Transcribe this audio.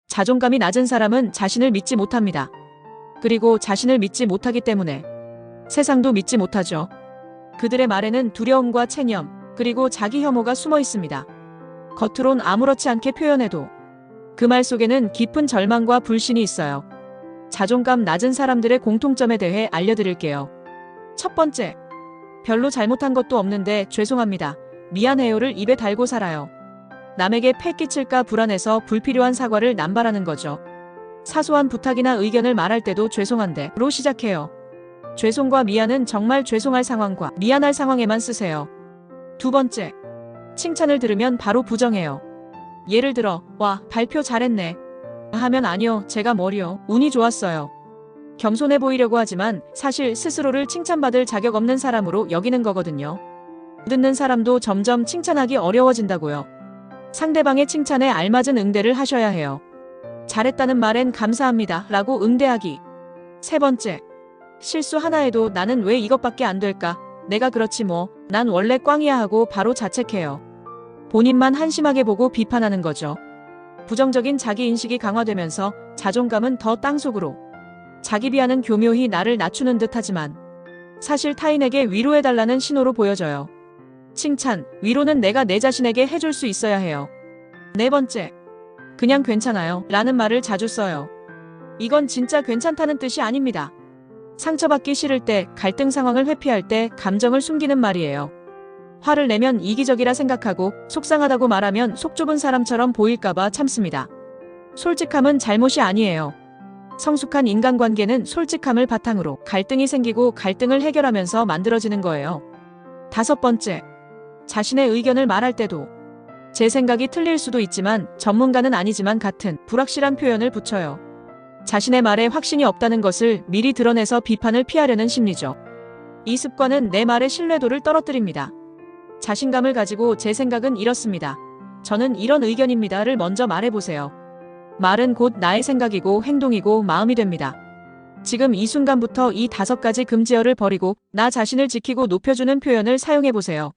자존감이 낮은 사람은 자신을 믿지 못합니다. 그리고 자신을 믿지 못하기 때문에 세상도 믿지 못하죠. 그들의 말에는 두려움과 체념, 그리고 자기 혐오가 숨어 있습니다. 겉으론 아무렇지 않게 표현해도 그 말 속에는 깊은 절망과 불신이 있어요. 자존감 낮은 사람들의 공통점에 대해 알려드릴게요. 첫 번째, 별로 잘못한 것도 없는데 죄송합니다, 미안해요를 입에 달고 살아요. 남에게 패 끼칠까 불안해서 불필요한 사과를 남발하는 거죠. 사소한 부탁이나 의견을 말할 때도 죄송한데로 시작해요. 죄송과 미안은 정말 죄송할 상황과 미안할 상황에만 쓰세요. 두 번째, 칭찬을 들으면 바로 부정해요. 예를 들어, 와, 발표 잘했네 하면 아니요, 제가 머리요, 운이 좋았어요. 겸손해 보이려고 하지만 사실 스스로를 칭찬받을 자격 없는 사람으로 여기는 거거든요. 듣는 사람도 점점 칭찬하기 어려워진다고요. 상대방의 칭찬에 알맞은 응대를 하셔야 해요. 잘했다는 말엔 감사합니다 라고 응대하기. 세 번째, 실수 하나 해도 나는 왜 이것밖에 안 될까? 내가 그렇지 뭐, 난 원래 꽝이야 하고 바로 자책해요. 본인만 한심하게 보고 비판하는 거죠. 부정적인 자기인식이 강화되면서 자존감은 더 땅속으로. 자기 비하는 교묘히 나를 낮추는 듯 하지만 사실 타인에게 위로해달라는 신호로 보여져요. 칭찬, 위로는 내가 내 자신에게 해줄 수 있어야 해요. 네 번째, 그냥 괜찮아요 라는 말을 자주 써요. 이건 진짜 괜찮다는 뜻이 아닙니다. 상처받기 싫을 때, 갈등 상황을 회피할 때 감정을 숨기는 말이에요. 화를 내면 이기적이라 생각하고 속상하다고 말하면 속 좁은 사람처럼 보일까봐 참습니다. 솔직함은 잘못이 아니에요. 성숙한 인간관계는 솔직함을 바탕으로 갈등이 생기고 갈등을 해결하면서 만들어지는 거예요. 다섯 번째, 자신의 의견을 말할 때도 제 생각이 틀릴 수도 있지만 전문가는 아니지만 같은 불확실한 표현을 붙여요. 자신의 말에 확신이 없다는 것을 미리 드러내서 비판을 피하려는 심리죠. 이 습관은 내 말의 신뢰도를 떨어뜨립니다. 자신감을 가지고 제 생각은 이렇습니다, 저는 이런 의견입니다를 먼저 말해보세요. 말은 곧 나의 생각이고 행동이고 마음이 됩니다. 지금 이 순간부터 이 5가지 금지어를 버리고 나 자신을 지키고 높여주는 표현을 사용해보세요.